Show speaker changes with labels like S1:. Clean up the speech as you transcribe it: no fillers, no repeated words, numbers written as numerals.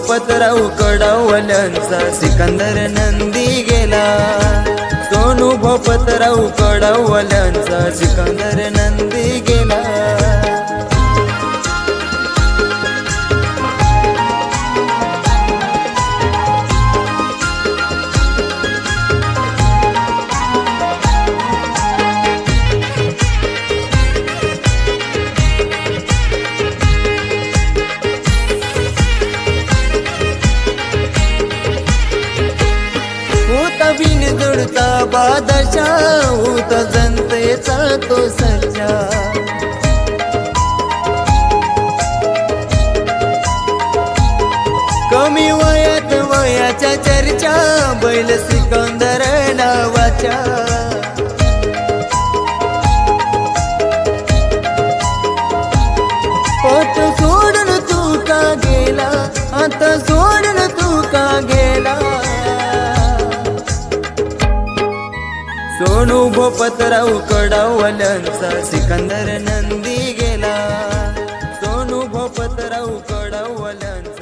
S1: भोपतराव कडवल्यांचा सिकंदर नंदी गेला। सोनू भोपतराव कडवल्यांचा सिकंदर नंदी गेला। बिन जोडता बादशाह होता जनतेचा तो सच्चा। कमी वयात वयाच्या चर्चा बैल सिकंदर नावाच्या। आता सोडून तू का गेला, आता सोडून तू का गेला। सोनू भोपतराव कडवल्यांचा सिकंदर नंदी गेला। सोनू भोपतराव कडवल्यांचा